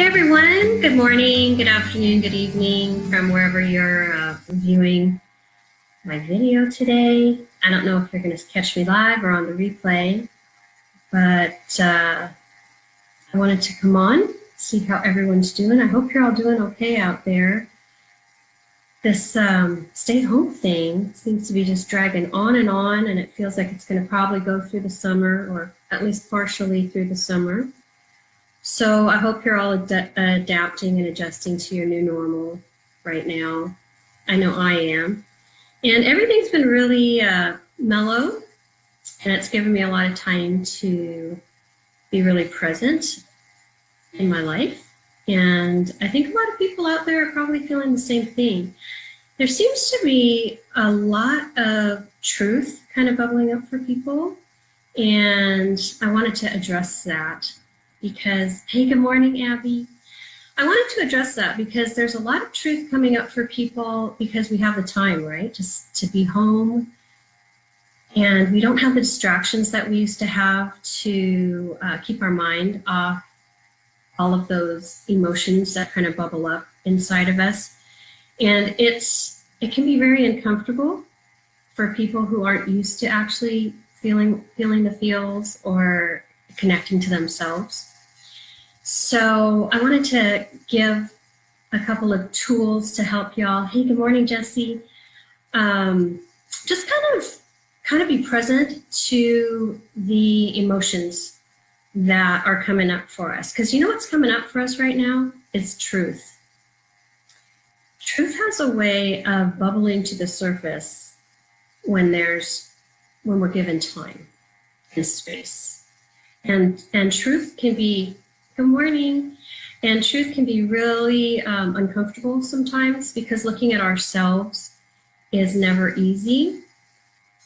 Hey everyone, good morning, good afternoon, good evening from wherever you're viewing my video today. I don't know if you're going to catch me live or on the replay, but I wanted to come on, see how everyone's doing. I hope you're all doing okay out there. This stay-at-home thing seems to be just dragging on, and it feels like it's going to probably go through the summer, or at least partially through the summer. So I hope you're all adapting and adjusting to your new normal right now. I know I am. And everything's been really mellow, and it's given me a lot of time to be really present in my life. And I think a lot of people out there are probably feeling the same thing. There seems to be a lot of truth kind of bubbling up for people, and I wanted to address that. Because, hey, good morning, Abby. I wanted to address that because there's a lot of truth coming up for people because we have the time, right? Just to be home. And we don't have the distractions that we used to have to keep our mind off all of those emotions that kind of bubble up inside of us. And it can be very uncomfortable for people who aren't used to actually feeling the feels or connecting to themselves. So I wanted to give a couple of tools to help y'all. Hey, good morning, Jesse. Just kind of be present to the emotions that are coming up for us. Because you know what's coming up for us right now? It's truth. Truth has a way of bubbling to the surface when we're given time and space. And truth can be, good morning, and truth can be really uncomfortable sometimes because looking at ourselves is never easy.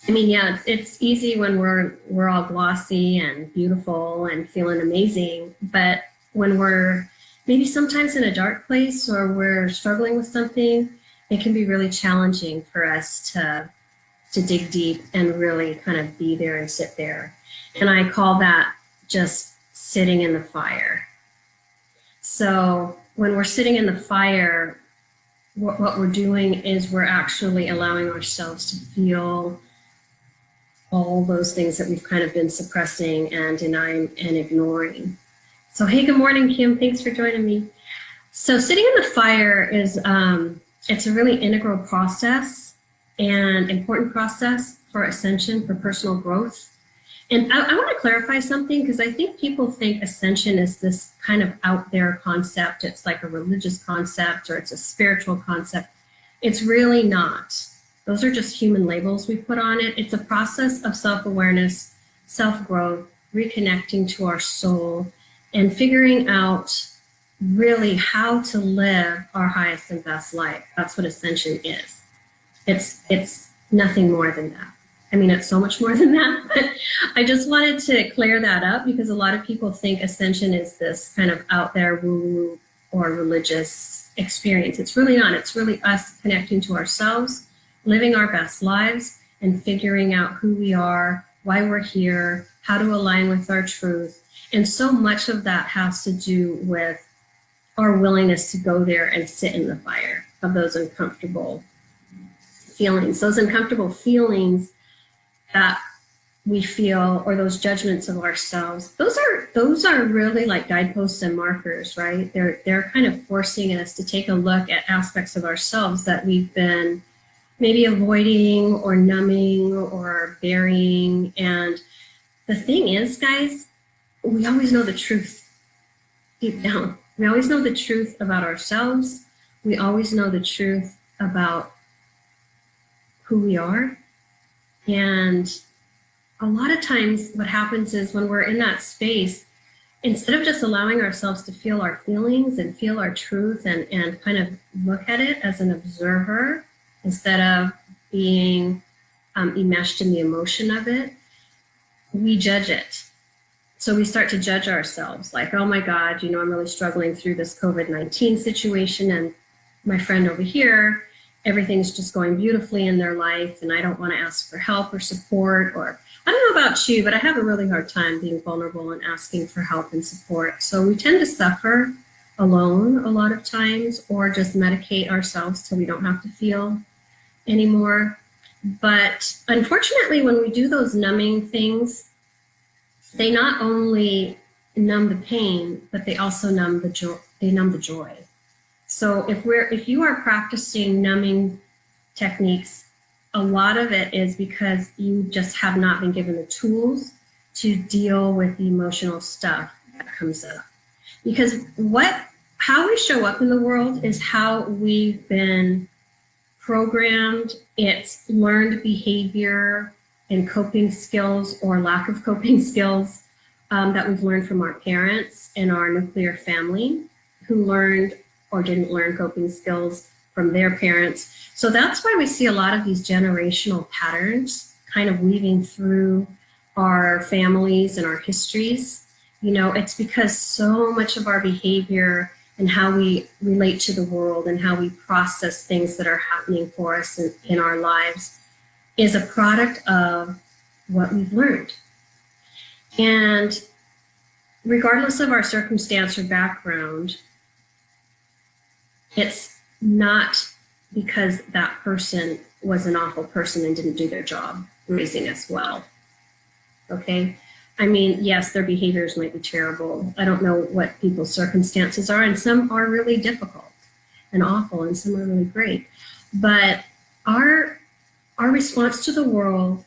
I mean, yeah, it's easy when we're all glossy and beautiful and feeling amazing, but when we're maybe sometimes in a dark place or we're struggling with something, it can be really challenging for us to dig deep and really kind of be there and sit there. And I call that just sitting in the fire. So when we're sitting in the fire, what we're doing is we're actually allowing ourselves to feel all those things that we've kind of been suppressing and denying and ignoring. So hey, good morning, Kim. Thanks for joining me. So sitting in the fire is, it's a really integral process and important process for ascension, for personal growth. And I want to clarify something because I think people think ascension is this kind of out there concept. It's like a religious concept or it's a spiritual concept. It's really not. Those are just human labels we put on it. It's a process of self-awareness, self-growth, reconnecting to our soul, and figuring out really how to live our highest and best life. That's what ascension is. It's nothing more than that. I mean, it's so much more than that, but I just wanted to clear that up because a lot of people think ascension is this kind of out there woo-woo or religious experience. It's really not. It's really us connecting to ourselves, living our best lives, and figuring out who we are, why we're here, how to align with our truth. And so much of that has to do with our willingness to go there and sit in the fire of those uncomfortable feelings. Those uncomfortable feelings that we feel, or those judgments of ourselves, those are really like guideposts and markers, right? They're kind of forcing us to take a look at aspects of ourselves that we've been maybe avoiding or numbing or burying. And the thing is, guys, we always know the truth deep down. We always know the truth about ourselves. We always know the truth about who we are. And a lot of times what happens is when we're in that space, instead of just allowing ourselves to feel our feelings and feel our truth and kind of look at it as an observer, instead of being enmeshed in the emotion of it, we judge it. So we start to judge ourselves like, oh my God, you know, I'm really struggling through this COVID-19 situation, and my friend over here, everything's just going beautifully in their life, and I don't want to ask for help or support, or I don't know about you, but I have a really hard time being vulnerable and asking for help and support. So we tend to suffer alone a lot of times, or just medicate ourselves so we don't have to feel anymore. But unfortunately, when we do those numbing things, they not only numb the pain, but they also numb the joy. They numb the joy. So if you are practicing numbing techniques, a lot of it is because you just have not been given the tools to deal with the emotional stuff that comes up. Because how we show up in the world is how we've been programmed. It's learned behavior and coping skills or lack of coping skills that we've learned from our parents and our nuclear family, who learned or didn't learn coping skills from their parents. So that's why we see a lot of these generational patterns kind of weaving through our families and our histories. You know, it's because so much of our behavior and how we relate to the world and how we process things that are happening for us in our lives is a product of what we've learned. And regardless of our circumstance or background, it's not because that person was an awful person and didn't do their job raising us well, okay? I mean, yes, their behaviors might be terrible. I don't know what people's circumstances are, and some are really difficult and awful, and some are really great. But our response to the world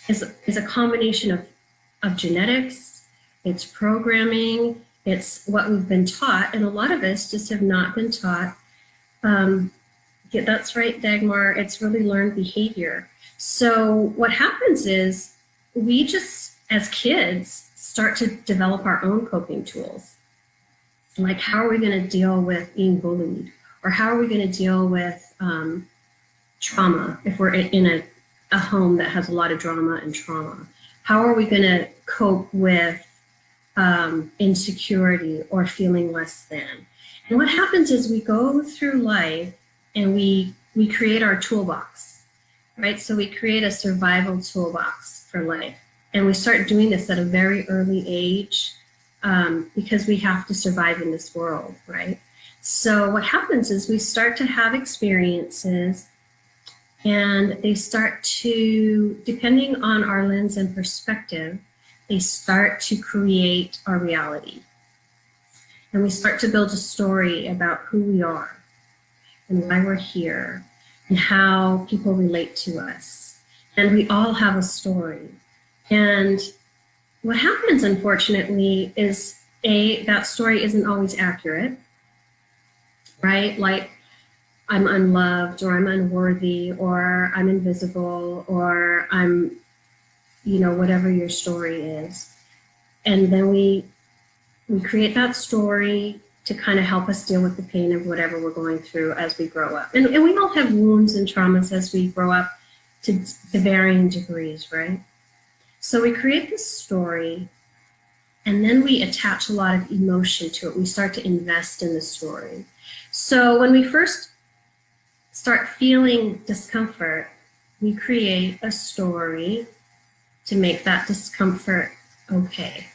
is a combination of genetics, it's programming, it's what we've been taught, and a lot of us just have not been taught. Yeah, that's right, Dagmar, it's really learned behavior. So what happens is we just, as kids, start to develop our own coping tools. Like, how are we going to deal with being bullied? Or how are we going to deal with trauma if we're in a home that has a lot of drama and trauma? How are we going to cope with insecurity or feeling less than? And what happens is we go through life and we create our toolbox, right? So we create a survival toolbox for life. And we start doing this at a very early age because we have to survive in this world, right? So what happens is we start to have experiences, and they start to, depending on our lens and perspective, they start to create our reality. And we start to build a story about who we are and why we're here and how people relate to us. And we all have a story. And what happens, unfortunately, is that story isn't always accurate, right? Like, I'm unloved, or I'm unworthy, or I'm invisible, or I'm, whatever your story is. And then we create that story to kind of help us deal with the pain of whatever we're going through as we grow up. And we all have wounds and traumas as we grow up to varying degrees, right? So we create this story, and then we attach a lot of emotion to it. We start to invest in the story. So when we first start feeling discomfort, we create a story to make that discomfort okay,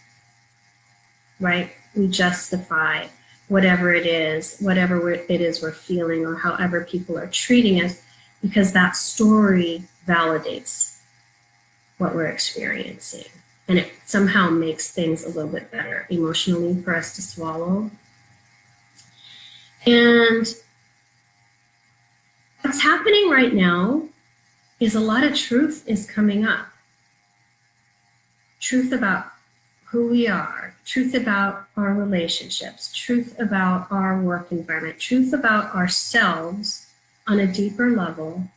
right? We justify whatever it is we're feeling, or however people are treating us, because that story validates what we're experiencing. And it somehow makes things a little bit better emotionally for us to swallow. And what's happening right now is a lot of truth is coming up. Truth about who we are, truth about our relationships, truth about our work environment, truth about ourselves on a deeper level,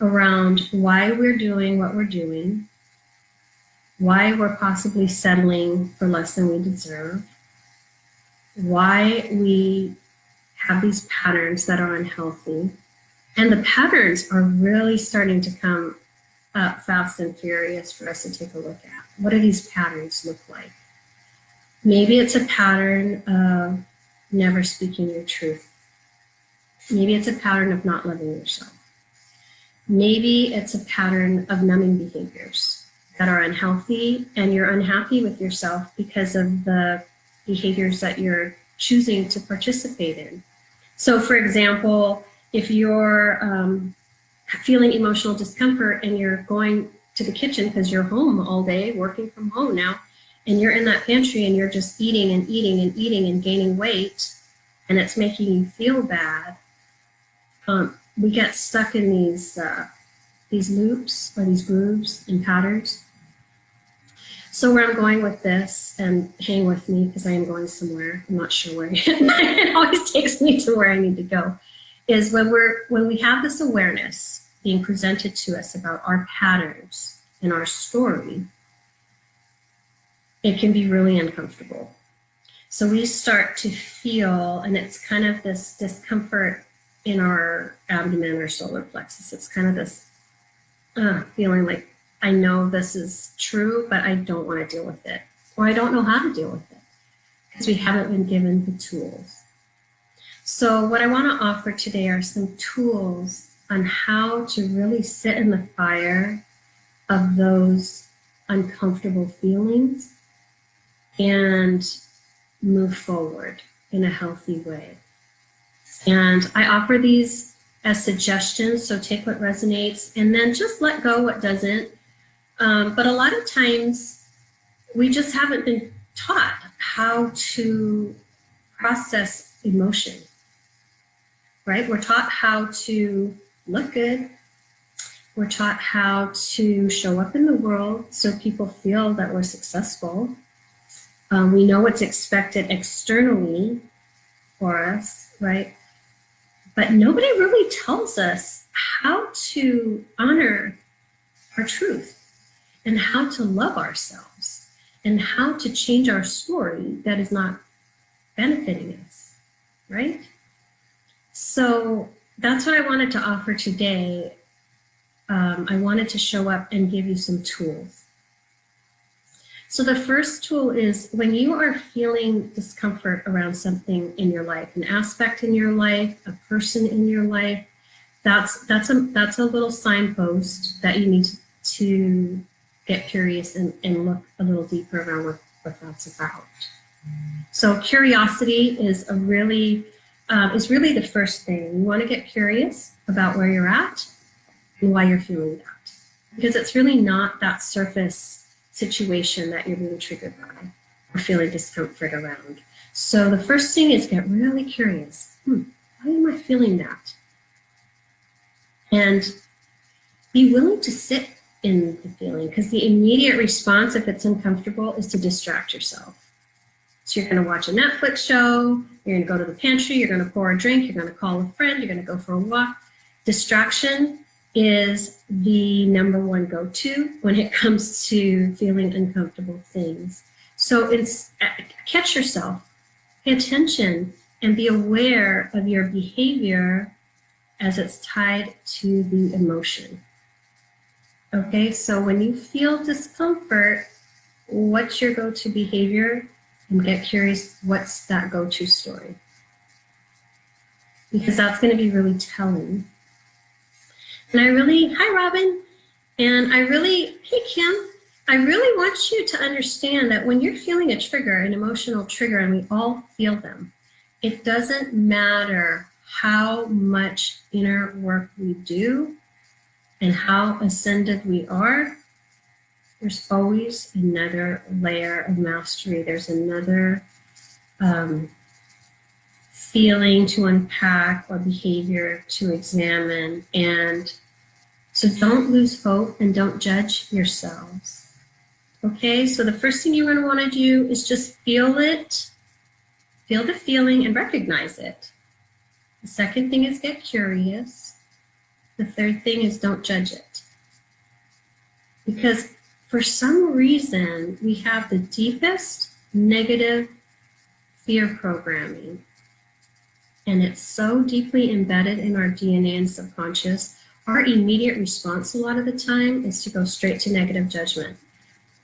around why we're doing what we're doing, why we're possibly settling for less than we deserve, why we have these patterns that are unhealthy. And the patterns are really starting to come up fast and furious for us to take a look at. What do these patterns look like? Maybe it's a pattern of never speaking your truth. Maybe it's a pattern of not loving yourself. Maybe it's a pattern of numbing behaviors that are unhealthy, and you're unhappy with yourself because of the behaviors that you're choosing to participate in. So for example, if you're feeling emotional discomfort and you're going to the kitchen because you're home all day, working from home now, and you're in that pantry and you're just eating and eating and eating and gaining weight, and it's making you feel bad, we get stuck in these loops or these grooves and patterns. So where I'm going with this, and hang with me because I am going somewhere, I'm not sure where yet, it always takes me to where I need to go, is when we have this awareness being presented to us about our patterns and our story, it can be really uncomfortable. So we start to feel, and it's kind of this discomfort in our abdomen or solar plexus. It's kind of this feeling like, I know this is true, but I don't want to deal with it, or I don't know how to deal with it because we haven't been given the tools. So what I want to offer today are some tools on how to really sit in the fire of those uncomfortable feelings and move forward in a healthy way. And I offer these as suggestions, so take what resonates and then just let go what doesn't. But a lot of times we just haven't been taught how to process emotion, right? We're taught how to look good. We're taught how to show up in the world so people feel that we're successful. We know what's expected externally for us, right? But nobody really tells us how to honor our truth and how to love ourselves and how to change our story that is not benefiting us, right? So that's what I wanted to offer today. I wanted to show up and give you some tools. So the first tool is when you are feeling discomfort around something in your life, an aspect in your life, a person in your life, that's a little signpost that you need to get curious and look a little deeper around what that's about. So curiosity is really the first thing. You want to get curious about where you're at and why you're feeling that, because it's really not that surface situation that you're being triggered by or feeling discomfort around. So the first thing is get really curious. Why am I feeling that? And be willing to sit in the feeling, because the immediate response, if it's uncomfortable, is to distract yourself. So you're going to watch a Netflix show, you're going to go to the pantry, you're going to pour a drink, you're going to call a friend, you're going to go for a walk. Distraction is the number one go-to when it comes to feeling uncomfortable things. So it's catch yourself, pay attention, and be aware of your behavior as it's tied to the emotion. Okay, so when you feel discomfort, what's your go-to behavior? And get curious, what's that go-to story? Because that's going to be really telling. And hi Robin, and hey Kim, I really want you to understand that when you're feeling a trigger, an emotional trigger, and we all feel them, it doesn't matter how much inner work we do and how ascended we are, there's always another layer of mastery. There's another feeling to unpack or behavior to examine. And so don't lose hope and don't judge yourselves. Okay, so the first thing you're going to want to do is just feel it, feel the feeling and recognize it. The second thing is get curious. The third thing is don't judge it. Because for some reason, we have the deepest negative fear programming. And it's so deeply embedded in our DNA and subconscious. Our immediate response a lot of the time is to go straight to negative judgment.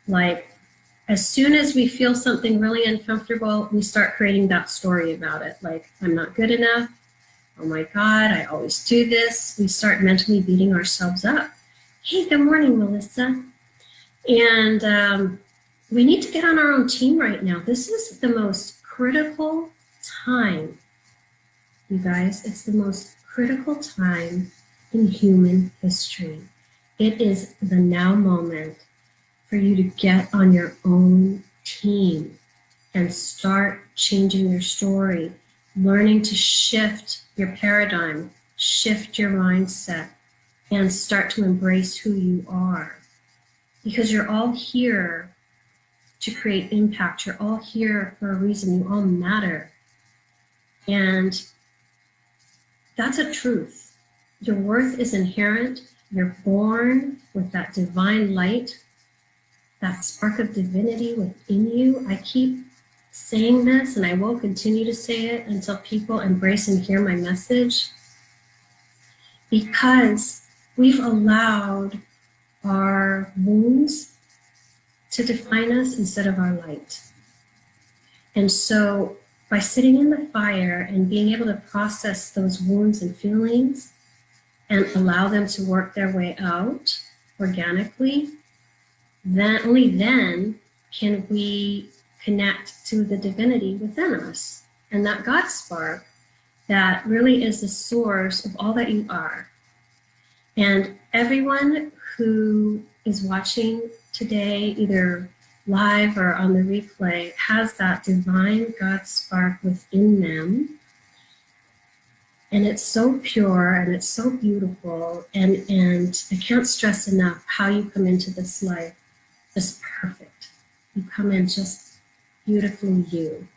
Like, as soon as we feel something really uncomfortable, we start creating that story about it. Like, I'm not good enough. Oh my God, I always do this. We start mentally beating ourselves up. Hey, good morning, Melissa. And we need to get on our own team right now. This is the most critical time, you guys. It's the most critical time in human history. It is the now moment for you to get on your own team and start changing your story, learning to shift your paradigm, shift your mindset, and start to embrace who you are. Because you're all here to create impact. You're all here for a reason. You all matter. And that's a truth. Your worth is inherent. You're born with that divine light, that spark of divinity within you. I keep saying this, and I will continue to say it until people embrace and hear my message, because we've allowed our wounds to define us instead of our light. And so by sitting in the fire and being able to process those wounds and feelings and allow them to work their way out organically, then only then can we connect to the divinity within us and that God spark that really is the source of all that you are. And everyone who is watching today, either live or on the replay, has that divine God spark within them. And it's so pure and it's so beautiful. And I can't stress enough how you come into this life just perfect. You come in just beautifully you.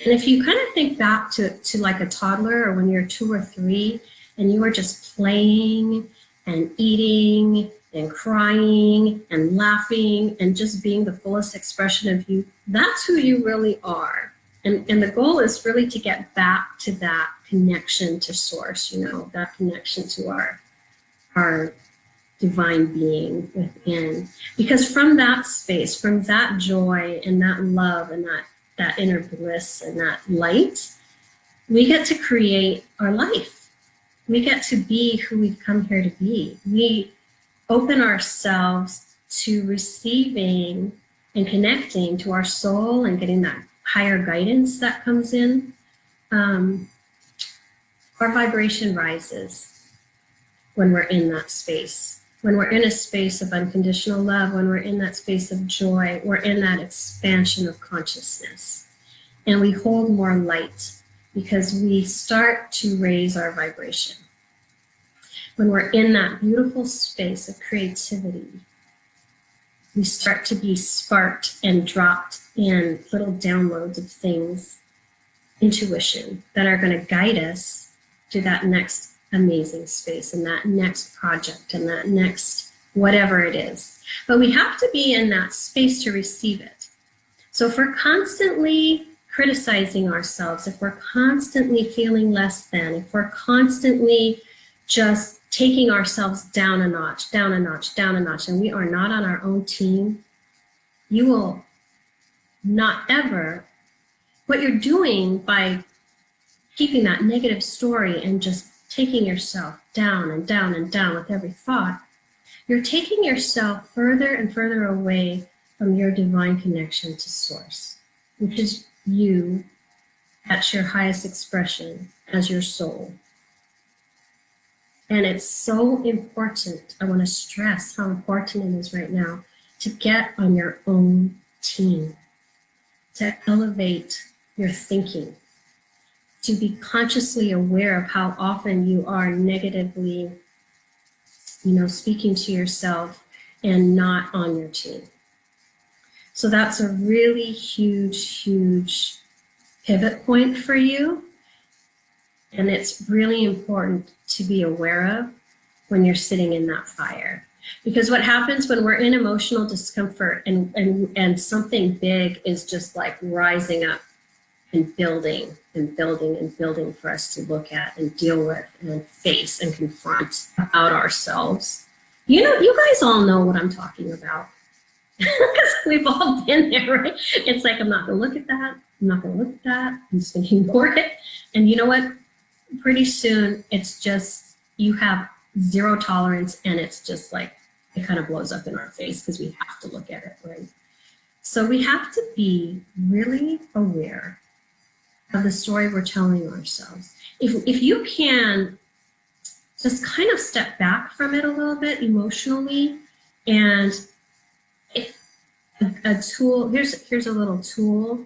And if you kind of think back to like a toddler, or when you're 2 or 3 and you are just playing and eating and crying and laughing and just being the fullest expression of you, that's who you really are. And the goal is really to get back to that connection to source, you know, that connection to our divine being within. Because from that space, from that joy and that love and that inner bliss and that light, we get to create our life. We get to be who we've come here to be. We open ourselves to receiving and connecting to our soul and getting that higher guidance that comes in. Our vibration rises when we're in that space. When we're in a space of unconditional love, when we're in that space of joy, we're in that expansion of consciousness. And we hold more light because we start to raise our vibration. When we're in that beautiful space of creativity, we start to be sparked and dropped in little downloads of things, intuition, that are going to guide us to that next amazing space and that next project and that next whatever it is. But we have to be in that space to receive it. So if we're constantly criticizing ourselves, if we're constantly feeling less than, if we're constantly just taking ourselves down a notch, down a notch, down a notch, and we are not on our own team, you will not ever, what you're doing by keeping that negative story and just taking yourself down and down and down with every thought, you're taking yourself further and further away from your divine connection to source, which is you at your highest expression as your soul. And it's so important, I want to stress how important it is right now to get on your own team, to elevate your thinking, to be consciously aware of how often you are negatively, speaking to yourself and not on your team. So that's a really huge, huge pivot point for you. And it's really important to be aware of when you're sitting in that fire. Because what happens when we're in emotional discomfort and something big is just like rising up and building and building and building for us to look at and deal with and face and confront about ourselves. You guys all know what I'm talking about. Because we've all been there, right? It's like, I'm not going to look at that. I'm not going to look at that. I'm just going to ignore it. And you know what? Pretty soon, it's just, you have zero tolerance, and it's just like, it kind of blows up in our face because we have to look at it, right? So we have to be really aware of the story we're telling ourselves. If you can just kind of step back from it a little bit emotionally, and a tool, here's a little tool.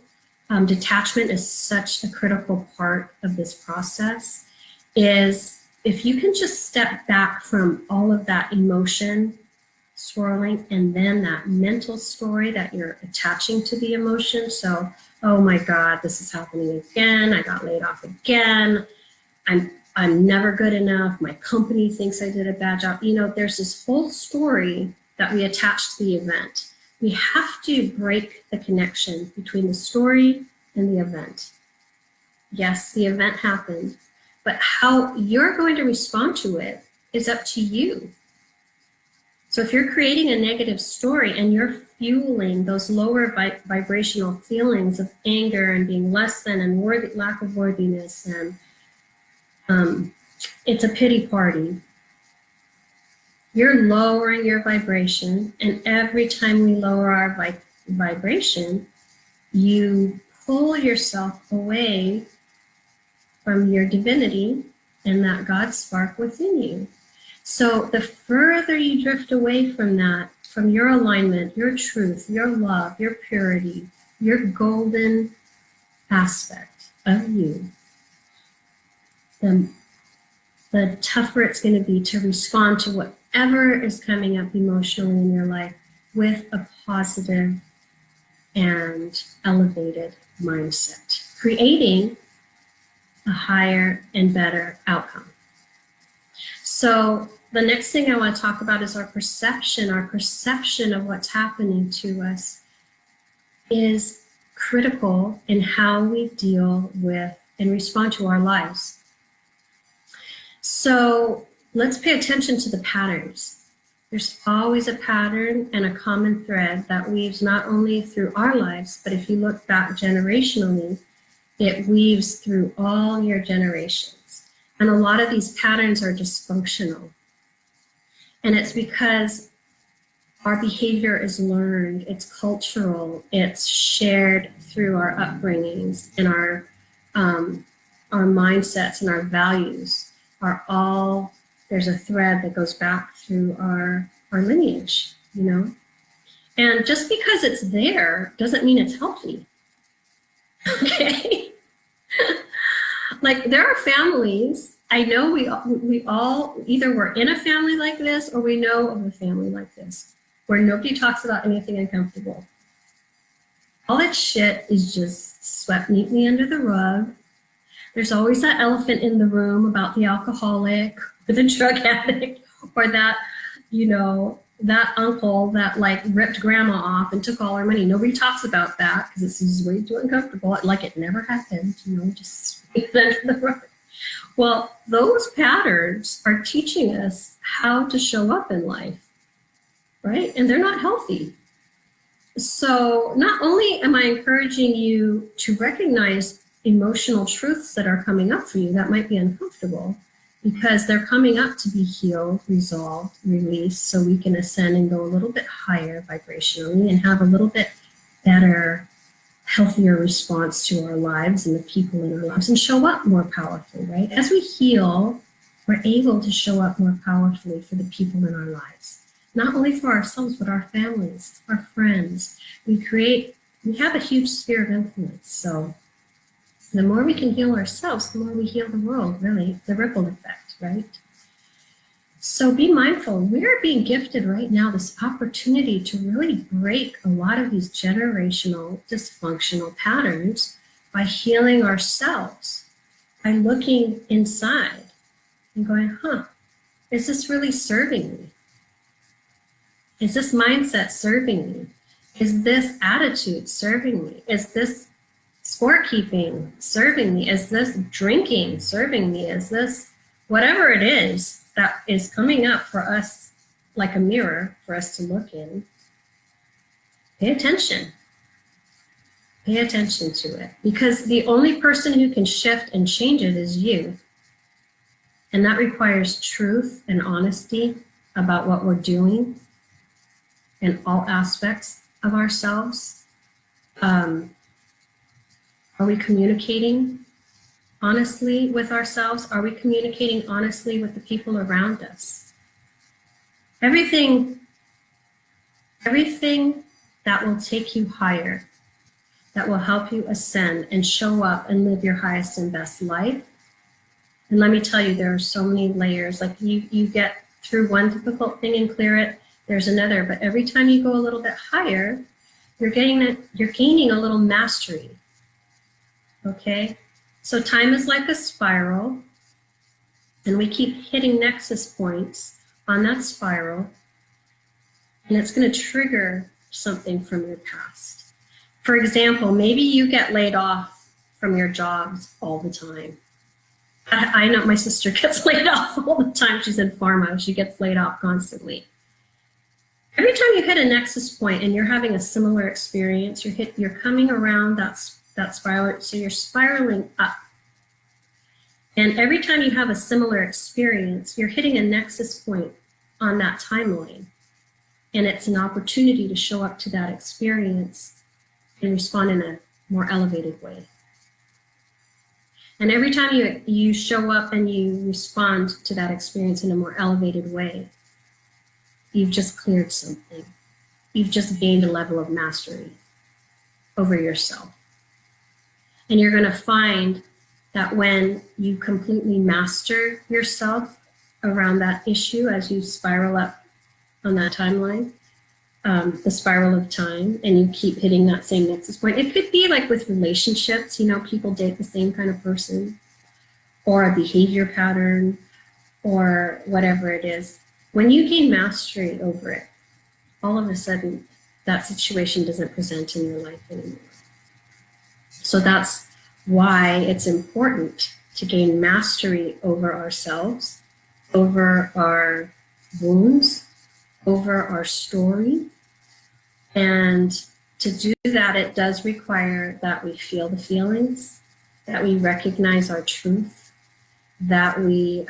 Detachment is such a critical part of this process, is if you can just step back from all of that emotion swirling and then that mental story that you're attaching to the emotion. So, oh my God, this is happening again. I got laid off again. I'm never good enough. My company thinks I did a bad job. You know, there's this whole story that we attach to the event. We have to break the connection between the story and the event. Yes, the event happened, but how you're going to respond to it is up to you. So if you're creating a negative story and you're fueling those lower vibrational feelings of anger and being less than and lack of worthiness, and it's a pity party, you're lowering your vibration. And every time we lower our vibration, you pull yourself away from your divinity and that God spark within you. So the further you drift away from that, from your alignment, your truth, your love, your purity, your golden aspect of you, the tougher it's going to be to respond to whatever is coming up emotionally in your life with a positive and elevated mindset, creating a higher and better outcome. So the next thing I want to talk about is our perception. Our perception of what's happening to us is critical in how we deal with and respond to our lives. So let's pay attention to the patterns. There's always a pattern and a common thread that weaves not only through our lives, but if you look back generationally, it weaves through all your generations. And a lot of these patterns are dysfunctional. And it's because our behavior is learned, it's cultural, it's shared through our upbringings, and our mindsets and our values are all, there's a thread that goes back through our lineage, you know? And just because it's there doesn't mean it's healthy, okay? Like there are families, I know we all either were in a family like this or we know of a family like this, where nobody talks about anything uncomfortable. All that shit is just swept neatly under the rug. There's always that elephant in the room about the alcoholic or the drug addict or that, you know, that uncle that like ripped grandma off and took all her money. Nobody talks about that because it's just way too uncomfortable, like it never happened, you know, just sweep it under the rug. Well, those patterns are teaching us how to show up in life, right? And they're not healthy. So not only am I encouraging you to recognize emotional truths that are coming up for you that might be uncomfortable, because they're coming up to be healed, resolved, released, so we can ascend and go a little bit higher vibrationally and have a little bit better, healthier response to our lives and the people in our lives and show up more powerfully, right? As we heal, we're able to show up more powerfully for the people in our lives. Not only for ourselves, but our families, our friends. We have a huge sphere of influence. So the more we can heal ourselves, the more we heal the world, really. It's a ripple effect, right? So be mindful. We're being gifted right now this opportunity to really break a lot of these generational dysfunctional patterns by healing ourselves, by looking inside and going, is this really serving me? Is this mindset serving me? Is this attitude serving me? Is this scorekeeping serving me? Is this drinking serving me? Is this whatever it is that is coming up for us like a mirror for us to look in? Pay attention. Pay attention to it, because the only person who can shift and change it is you. And that requires truth and honesty about what we're doing in all aspects of ourselves. Are we communicating honestly with ourselves? Are we communicating honestly with the people around us? Everything that will take you higher, that will help you ascend and show up and live your highest and best life. And let me tell you, there are so many layers. Like you get through one difficult thing and clear it, there's another. But every time you go a little bit higher, you're gaining a little mastery. Okay? So time is like a spiral, and we keep hitting nexus points on that spiral, and it's going to trigger something from your past. For example, maybe you get laid off from your jobs all the time. I know my sister gets laid off all the time. She's in pharma. She gets laid off constantly. Every time you hit a nexus point and you're having a similar experience, you're coming around that spiral, so you're spiraling up. And every time you have a similar experience, you're hitting a nexus point on that timeline. And it's an opportunity to show up to that experience and respond in a more elevated way. And every time you show up and you respond to that experience in a more elevated way, you've just cleared something. You've just gained a level of mastery over yourself. And you're going to find that when you completely master yourself around that issue, as you spiral up on that timeline, the spiral of time, and you keep hitting that same nexus point. It could be like with relationships, you know, people date the same kind of person, or a behavior pattern, or whatever it is. When you gain mastery over it, all of a sudden, that situation doesn't present in your life anymore. So that's why it's important to gain mastery over ourselves, over our wounds, over our story. And to do that, it does require that we feel the feelings, that we recognize our truth, that we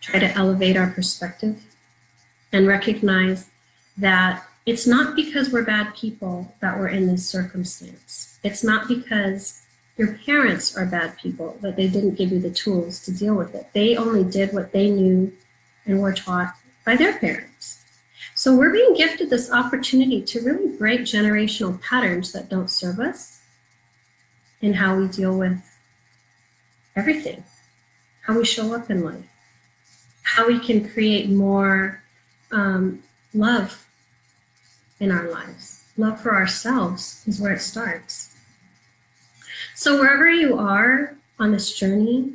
try to elevate our perspective and recognize that it's not because we're bad people that we're in this circumstance. It's not because your parents are bad people, that they didn't give you the tools to deal with it. They only did what they knew and were taught by their parents. So we're being gifted this opportunity to really break generational patterns that don't serve us in how we deal with everything, how we show up in life, how we can create more love in our lives. Love for ourselves is where it starts. So wherever you are on this journey,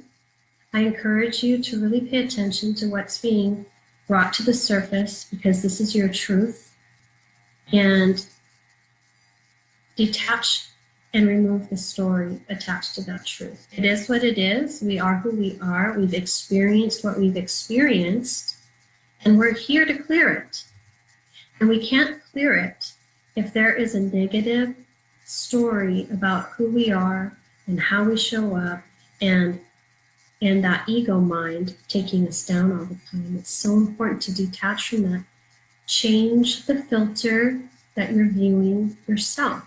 I encourage you to really pay attention to what's being brought to the surface, because this is your truth, and detach and remove the story attached to that truth. It is what it is. We are who we are. We've experienced what we've experienced, and we're here to clear it. And we can't clear it if there is a negative story about who we are and how we show up, and that ego mind taking us down all the time. It's so important to detach from that. Change the filter that you're viewing yourself.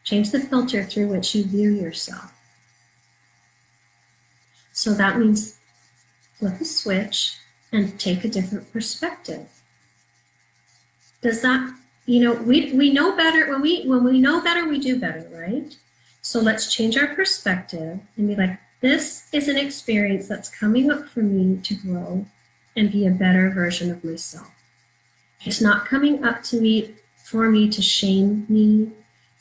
Change the filter through which you view yourself. So that means flip a switch and take a different perspective. Does that, you know, we know better, when we know better, we do better, right? So let's change our perspective and be like, this is an experience that's coming up for me to grow and be a better version of myself. It's not coming up to me for me to shame me,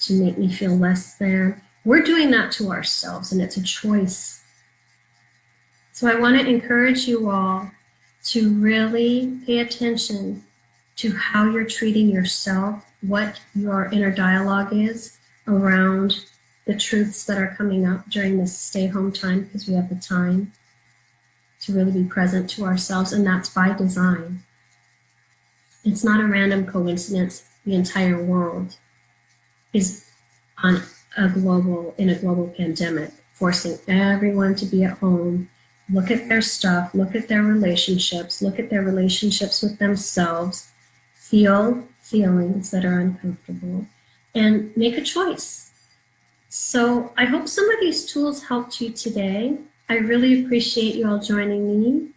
to make me feel less than. We're doing that to ourselves, and it's a choice. So I want to encourage you all to really pay attention to how you're treating yourself, what your inner dialogue is around the truths that are coming up during this stay home time, because we have the time to really be present to ourselves, and that's by design. It's not a random coincidence. The entire world is in a global pandemic, forcing everyone to be at home, look at their stuff, look at their relationships with themselves, feel feelings that are uncomfortable, and make a choice. So I hope some of these tools helped you today. I really appreciate you all joining me.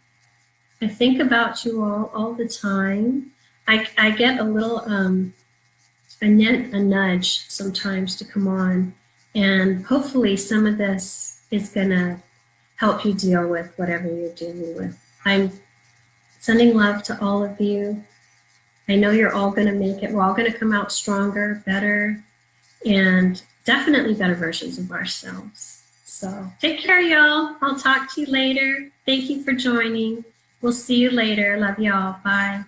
I think about you all the time. I get a little a nudge sometimes to come on, and hopefully some of this is gonna help you deal with whatever you're dealing with. I'm sending love to all of you. I know you're all gonna make it. We're all gonna come out stronger, better, and definitely better versions of ourselves. So take care, y'all. I'll talk to you later. Thank you for joining. We'll see you later. Love y'all. Bye.